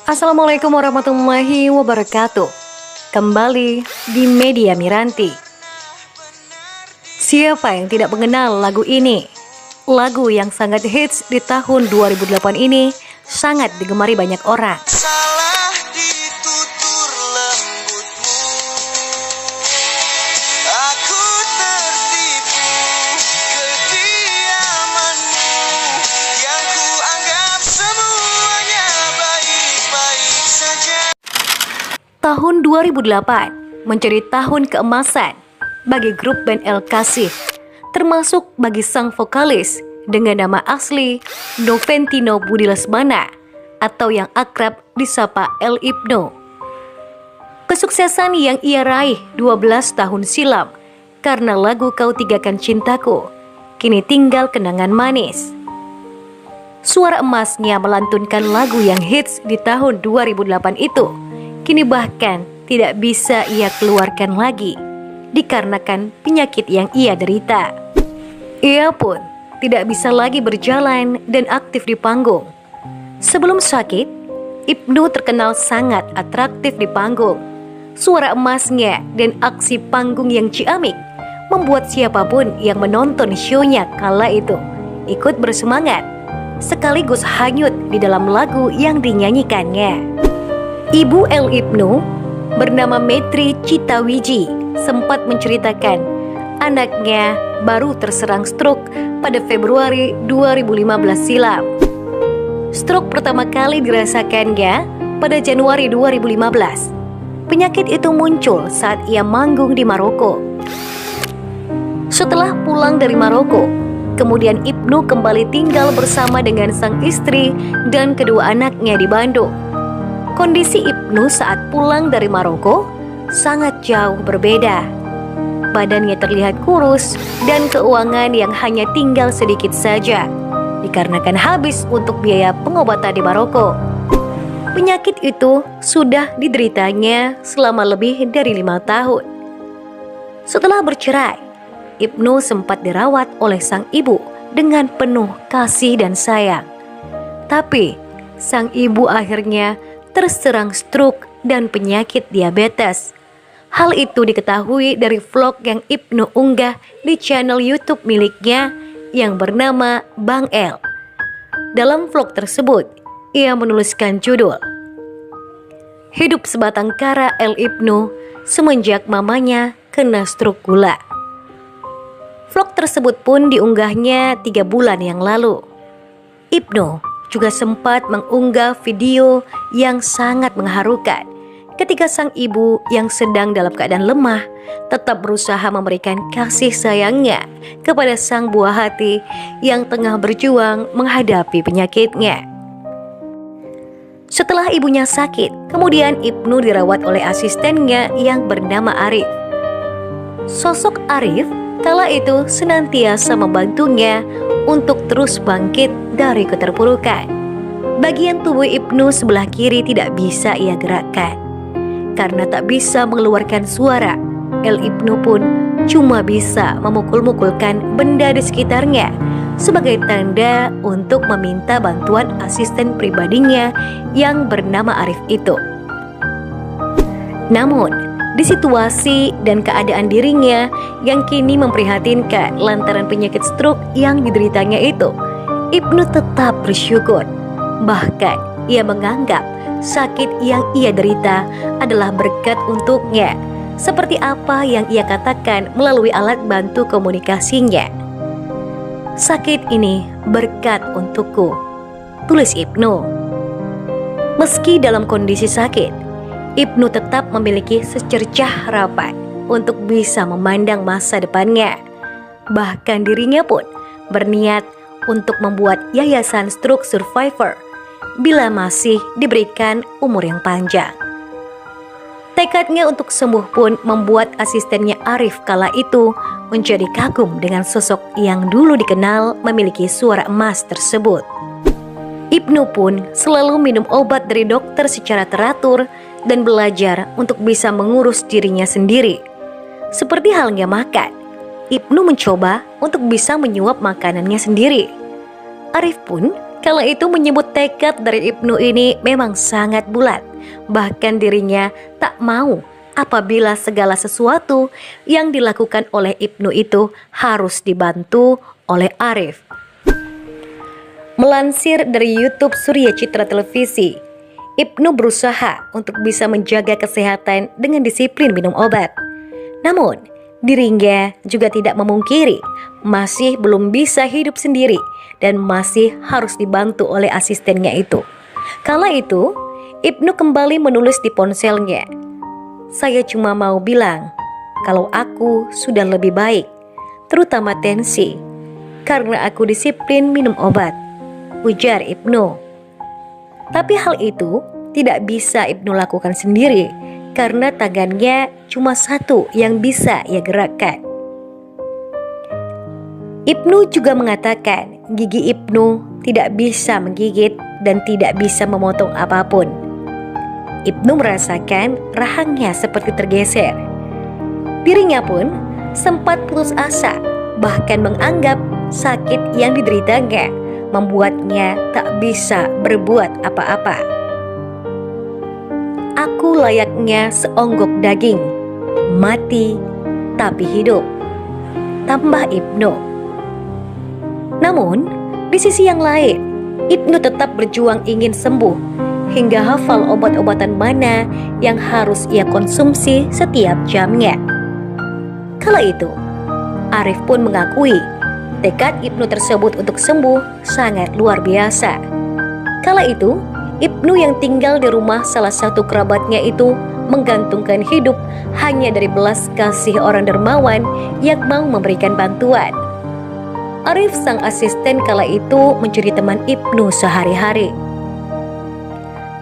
Assalamualaikum warahmatullahi wabarakatuh. Kembali di Media Miranti. Siapa yang tidak mengenal lagu ini? Lagu yang sangat hits di tahun 2008 ini sangat digemari banyak orang. Salah ditutur lembutmu, aku tertipu kediamanmu, yang ku anggap semuanya baik-baik saja. Tahun 2008 menjadi tahun keemasan bagi grup band El Kasih, termasuk bagi sang vokalis dengan nama asli Noventino Budi Lesmana atau yang akrab disapa El Ibnu. Kesuksesan yang ia raih 12 tahun silam karena lagu Kau Tigakan Cintaku kini tinggal kenangan manis. Suara emasnya melantunkan lagu yang hits di tahun 2008 itu kini bahkan tidak bisa ia keluarkan lagi dikarenakan penyakit yang ia derita. Ia pun tidak bisa lagi berjalan dan aktif di panggung. Sebelum sakit, Ibnu terkenal sangat atraktif di panggung. Suara emasnya dan aksi panggung yang ciamik membuat siapapun yang menonton show-nya kala itu ikut bersemangat, sekaligus hanyut di dalam lagu yang dinyanyikannya. Ibu El Ibnu bernama Metri Citawiji sempat menceritakan anaknya baru terserang stroke pada Februari 2015 silam. Stroke pertama kali dirasakannya pada Januari 2015. Penyakit itu muncul saat ia manggung di Maroko. Setelah pulang dari Maroko, kemudian Ibnu kembali tinggal bersama dengan sang istri dan kedua anaknya di Bandung. Kondisi Ibnu saat pulang dari Maroko sangat jauh berbeda. Badannya terlihat kurus dan keuangan yang hanya tinggal sedikit saja dikarenakan habis untuk biaya pengobatan di Maroko. Penyakit itu sudah dideritanya selama lebih dari 5 tahun. Setelah bercerai, Ibnu sempat dirawat oleh sang ibu dengan penuh kasih dan sayang. Tapi sang ibu akhirnya terserang stroke dan penyakit diabetes. Hal itu diketahui dari vlog yang Ibnu unggah di channel YouTube miliknya yang bernama Bang El. Dalam vlog tersebut, ia menuliskan judul Hidup Sebatang Kara El Ibnu semenjak mamanya kena stroke gula. Vlog tersebut pun diunggahnya 3 bulan yang lalu. Ibnu juga sempat mengunggah video yang sangat mengharukan ketika sang ibu yang sedang dalam keadaan lemah tetap berusaha memberikan kasih sayangnya kepada sang buah hati yang tengah berjuang menghadapi penyakitnya. Setelah ibunya sakit, kemudian Ibnu dirawat oleh asistennya yang bernama Arif. Sosok Arif kala itu senantiasa membantunya untuk terus bangkit dari keterpurukan. Bagian tubuh Ibnu sebelah kiri tidak bisa ia gerakkan. Karena tak bisa mengeluarkan suara, El Ibnu pun cuma bisa memukul-mukulkan benda di sekitarnya sebagai tanda untuk meminta bantuan asisten pribadinya yang bernama Arif itu. Namun, di situasi dan keadaan dirinya yang kini memprihatinkan lantaran penyakit stroke yang dideritanya itu, Ibnu tetap bersyukur. Bahkan, ia menganggap sakit yang ia derita adalah berkat untuknya, seperti apa yang ia katakan melalui alat bantu komunikasinya. Sakit ini berkat untukku, tulis Ibnu. Meski dalam kondisi sakit, Ibnu tetap memiliki secercah harapan untuk bisa memandang masa depannya. Bahkan dirinya pun berniat untuk membuat yayasan stroke survivor bila masih diberikan umur yang panjang. Tekadnya untuk sembuh pun membuat asistennya Arif kala itu menjadi kagum dengan sosok yang dulu dikenal memiliki suara emas tersebut. Ibnu pun selalu minum obat dari dokter secara teratur dan belajar untuk bisa mengurus dirinya sendiri. Seperti halnya makan, Ibnu mencoba untuk bisa menyuap makanannya sendiri. Arif pun kala itu menyebut tekad dari Ibnu ini memang sangat bulat. Bahkan dirinya tak mau apabila segala sesuatu yang dilakukan oleh Ibnu itu harus dibantu oleh Arif. Melansir dari YouTube Surya Citra Televisi, Ibnu berusaha untuk bisa menjaga kesehatan dengan disiplin minum obat. Namun, dirinya juga tidak memungkiri masih belum bisa hidup sendiri dan masih harus dibantu oleh asistennya itu. Kala itu, Ibnu kembali menulis di ponselnya, "Saya cuma mau bilang kalau aku sudah lebih baik, terutama tensi, karena aku disiplin minum obat," ujar Ibnu. Tapi hal itu tidak bisa Ibnu lakukan sendiri karena tangannya cuma satu yang bisa ia gerakkan. Ibnu juga mengatakan gigi Ibnu tidak bisa menggigit dan tidak bisa memotong apapun. Ibnu merasakan rahangnya seperti tergeser. Dirinya pun sempat putus asa, bahkan menganggap sakit yang dideritanya membuatnya tak bisa berbuat apa-apa. "Aku layaknya seonggok daging, mati tapi hidup," tambah Ibnu. Namun, di sisi yang lain, Ibnu tetap berjuang ingin sembuh hingga hafal obat-obatan mana yang harus ia konsumsi setiap jamnya. Kala itu, Arif pun mengakui tekad Ibnu tersebut untuk sembuh sangat luar biasa. Kala itu, Ibnu yang tinggal di rumah salah satu kerabatnya itu menggantungkan hidup hanya dari belas kasih orang dermawan yang mau memberikan bantuan. Arif sang asisten kala itu menjadi teman Ibnu sehari-hari.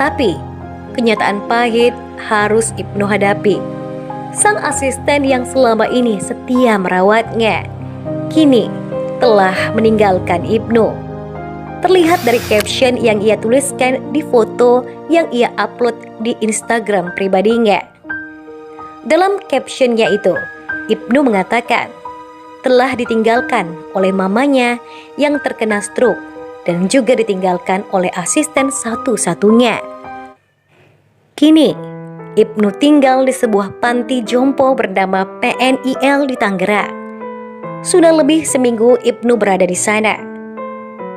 Tapi, kenyataan pahit harus Ibnu hadapi. Sang asisten yang selama ini setia merawatnya, kini telah meninggalkan Ibnu. Terlihat dari caption yang ia tuliskan di foto yang ia upload di Instagram pribadinya. Dalam captionnya itu, Ibnu mengatakan telah ditinggalkan oleh mamanya yang terkena stroke dan juga ditinggalkan oleh asisten satu-satunya. Kini, Ibnu tinggal di sebuah panti jompo bernama PNIL di Tangerang. Sudah lebih seminggu Ibnu berada di sana.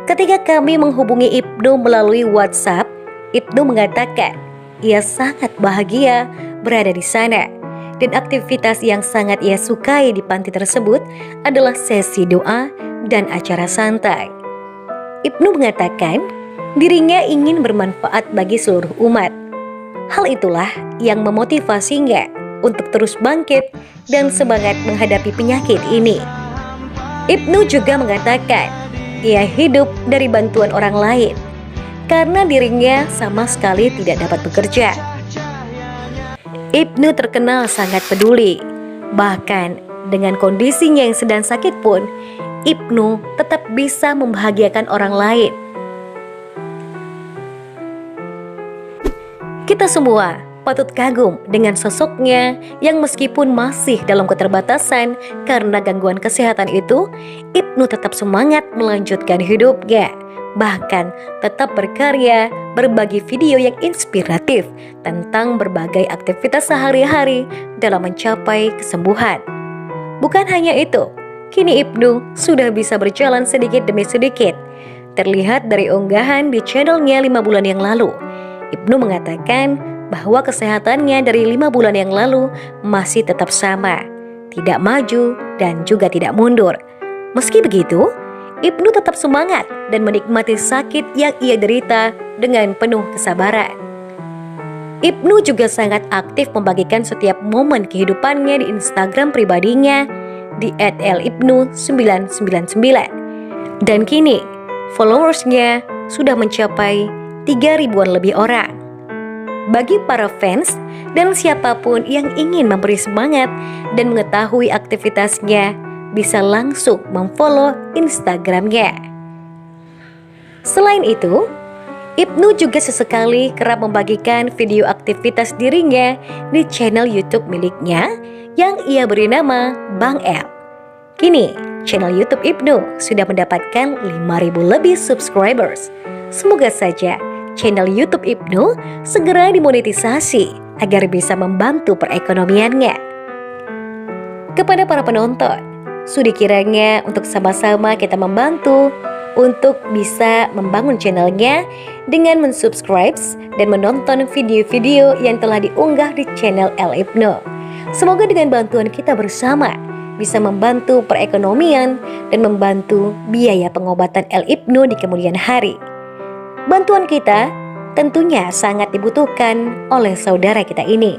Ketika kami menghubungi Ibnu melalui WhatsApp, Ibnu mengatakan ia sangat bahagia berada di sana dan aktivitas yang sangat ia sukai di panti tersebut adalah sesi doa dan acara santai. Ibnu mengatakan dirinya ingin bermanfaat bagi seluruh umat. Hal itulah yang memotivasinya untuk terus bangkit dan semangat menghadapi penyakit ini. Ibnu juga mengatakan ia hidup dari bantuan orang lain karena dirinya sama sekali tidak dapat bekerja. Ibnu terkenal sangat peduli, bahkan dengan kondisinya yang sedang sakit pun Ibnu tetap bisa membahagiakan orang lain. Kita semua patut kagum dengan sosoknya yang meskipun masih dalam keterbatasan karena gangguan kesehatan itu, Ibnu tetap semangat melanjutkan hidupnya. Bahkan tetap berkarya, berbagi video yang inspiratif tentang berbagai aktivitas sehari-hari dalam mencapai kesembuhan. Bukan hanya itu, kini Ibnu sudah bisa berjalan sedikit demi sedikit. Terlihat dari unggahan di channelnya 5 bulan yang lalu, Ibnu mengatakan bahwa kesehatannya dari 5 bulan yang lalu masih tetap sama, tidak maju dan juga tidak mundur. Meski begitu, Ibnu tetap semangat dan menikmati sakit yang ia derita dengan penuh kesabaran. Ibnu juga sangat aktif membagikan setiap momen kehidupannya di Instagram pribadinya di @libnu999. Dan kini, followersnya sudah mencapai 3.000-an lebih orang. Bagi para fans dan siapapun yang ingin memberi semangat dan mengetahui aktivitasnya, bisa langsung memfollow Instagramnya. Selain itu, Ibnu juga sesekali kerap membagikan video aktivitas dirinya di channel YouTube miliknya yang ia beri nama Bang El. Kini, channel YouTube Ibnu sudah mendapatkan 5.000 lebih subscribers. Semoga saja channel YouTube Ibnu segera dimonetisasi agar bisa membantu perekonomiannya. Kepada para penonton, sudi kiranya untuk sama-sama kita membantu untuk bisa membangun channelnya dengan mensubscribe dan menonton video-video yang telah diunggah di channel El Ibnu. Semoga dengan bantuan kita bersama bisa membantu perekonomian dan membantu biaya pengobatan El Ibnu di kemudian hari. Bantuan kita tentunya sangat dibutuhkan oleh saudara kita ini.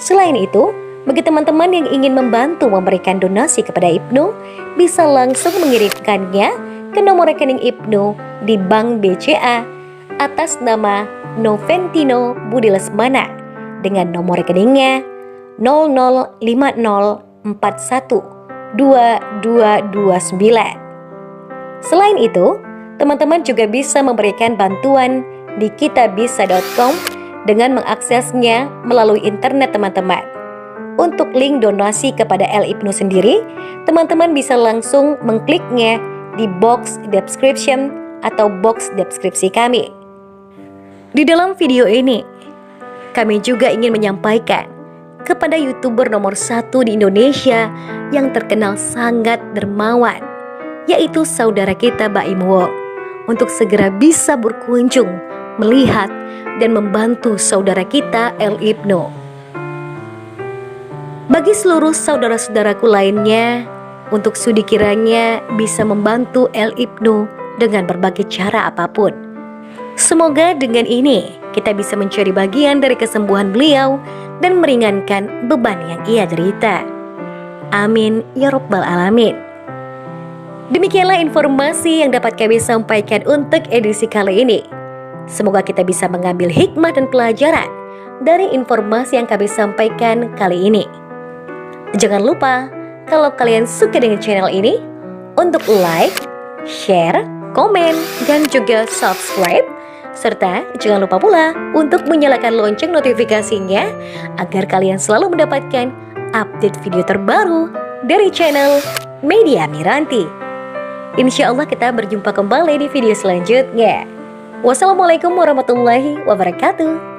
Selain itu, bagi teman-teman yang ingin membantu memberikan donasi kepada Ibnu, bisa langsung mengirimkannya ke nomor rekening Ibnu di Bank BCA atas nama Noventino Budi Lesmana dengan nomor rekeningnya 0050412229. Selain itu, teman-teman juga bisa memberikan bantuan di kitabisa.com dengan mengaksesnya melalui internet teman-teman. Untuk link donasi kepada El Ibnu sendiri, teman-teman bisa langsung mengkliknya di box description atau box deskripsi kami. Di dalam video ini, kami juga ingin menyampaikan kepada YouTuber nomor 1 di Indonesia yang terkenal sangat dermawan, yaitu saudara kita Baim Wong, untuk segera bisa berkunjung, melihat, dan membantu saudara kita El Ibnu. Bagi seluruh saudara-saudaraku lainnya, untuk sudi kiranya bisa membantu El Ibnu dengan berbagai cara apapun. Semoga dengan ini kita bisa mencari bagian dari kesembuhan beliau dan meringankan beban yang ia derita. Amin ya Rabbal Alamin. Demikianlah informasi yang dapat kami sampaikan untuk edisi kali ini. Semoga kita bisa mengambil hikmah dan pelajaran dari informasi yang kami sampaikan kali ini. Jangan lupa, kalau kalian suka dengan channel ini, untuk like, share, komen, dan juga subscribe. Serta jangan lupa pula untuk menyalakan lonceng notifikasinya agar kalian selalu mendapatkan update video terbaru dari channel Media Miranti. Insya Allah kita berjumpa kembali di video selanjutnya. Wassalamualaikum warahmatullahi wabarakatuh.